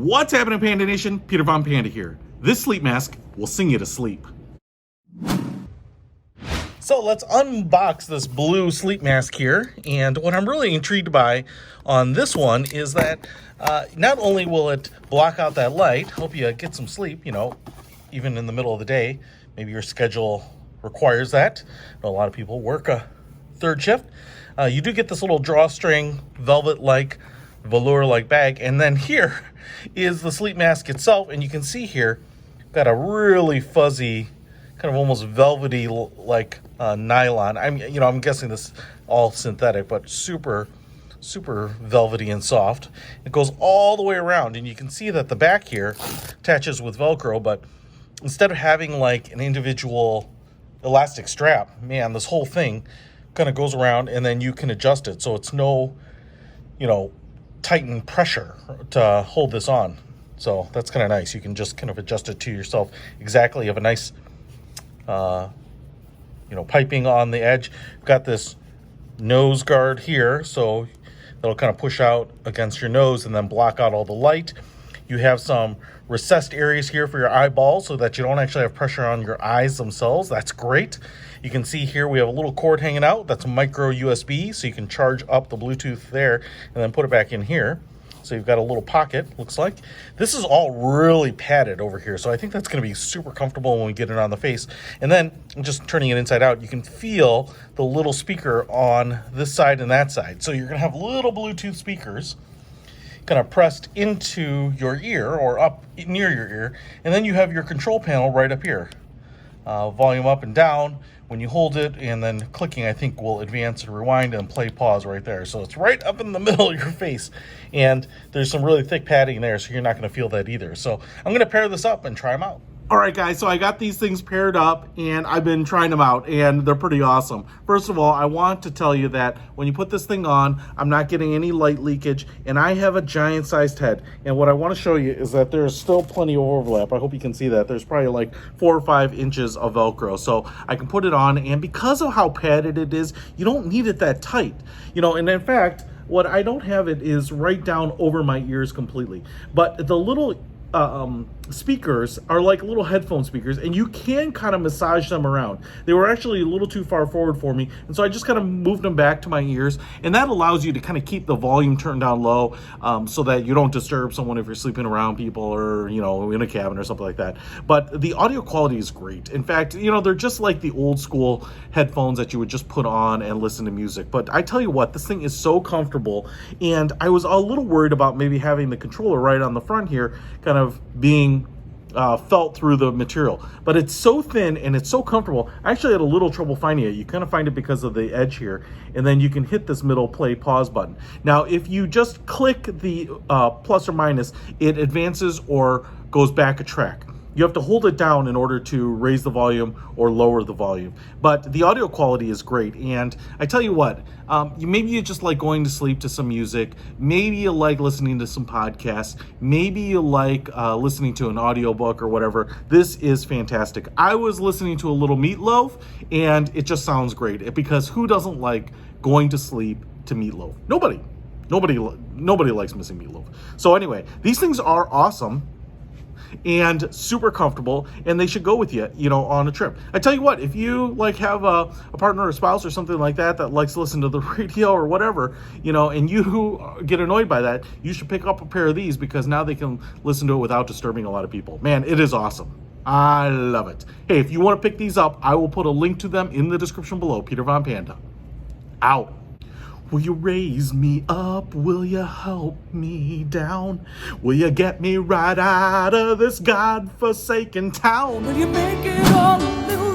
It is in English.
What's happening, Panda Nation? Peter Von Panda here. This sleep mask will sing you to sleep. So let's unbox this blue sleep mask here. And what I'm really intrigued by on this one is that not only will it block out that light, help you get some sleep, even in the middle of the day. Maybe your schedule requires that. I know a lot of people work a third shift. You do get this little drawstring, velvet-like, velour-like bag. And then here is the sleep mask itself. And you can see here, got a really fuzzy, kind of almost velvety like nylon. I'm guessing this is all synthetic, but super velvety and soft. It goes all the way around, and you can see that the back here attaches with Velcro, but instead of having like an individual elastic strap, man, this whole thing kind of goes around, and then you can adjust it. So it's no, tighten pressure to hold this on. So that's kind of nice. You can just kind of adjust it to yourself exactly. You have a nice, piping on the edge. You've got this nose guard here, so that'll kind of push out against your nose and then block out all the light. You have some recessed areas here for your eyeballs so that you don't actually have pressure on your eyes themselves. That's great. You can see here we have a little cord hanging out. That's a micro USB, so you can charge up the Bluetooth there and then put it back in here. So you've got a little pocket, looks like. This is all really padded over here, so I think that's going to be super comfortable when we get it on the face. And then, just turning it inside out, you can feel the little speaker on this side and that side. So you're going to have little Bluetooth speakers kind of pressed into your ear or up near your ear. And then you have your control panel right up here. Volume up and down when you hold it, and then clicking, I think, will advance and rewind and play pause right there. So it's right up in the middle of your face, and there's some really thick padding there, so you're not going to feel that either. So I'm going to pair this up and try them out. All right, guys, so I got these things paired up, and I've been trying them out, and they're pretty awesome. First of all, I want to tell you that when you put this thing on, I'm not getting any light leakage, and I have a giant-sized head. And what I want to show you is that there's still plenty of overlap. I hope you can see that. There's probably like 4 or 5 inches of Velcro, so I can put it on, and because of how padded it is, you don't need it that tight. And in fact, what I don't have it is right down over my ears completely. But the little speakers are like little headphone speakers, and you can kind of massage them around. They were actually a little too far forward for me, and so I just kind of moved them back to my ears, and that allows you to kind of keep the volume turned down low, so that you don't disturb someone if you're sleeping around people or in a cabin or something like that. But the audio quality is great. In fact, they're just like the old school headphones that you would just put on and listen to music. But I tell you what, this thing is so comfortable, and I was a little worried about maybe having the controller right on the front here kind of being felt through the material, but it's so thin and it's so comfortable. I actually had a little trouble finding it. You kind of find it because of the edge here, and then you can hit this middle play pause button. Now if you just click the plus or minus, it advances or goes back a track. You have to hold it down in order to raise the volume or lower the volume. But the audio quality is great. And I tell you what, maybe you just like going to sleep to some music. Maybe you like listening to some podcasts. Maybe you like listening to an audiobook or whatever. This is fantastic. I was listening to a little Meatloaf, and it just sounds great. Because who doesn't like going to sleep to Meatloaf? Nobody likes missing Meatloaf. So anyway, these things are awesome and super comfortable, and they should go with you, on a trip. I tell you what, if you have a partner or a spouse or something like that likes to listen to the radio or whatever, and you get annoyed by that, you should pick up a pair of these, because now they can listen to it without disturbing a lot of people. Man, it is awesome. I love it. Hey, if you want to pick these up, I will put a link to them in the description below. Peter Von Panda. Out. Will you raise me up? Will you help me down? Will you get me right out of this godforsaken town? Will you make it all a little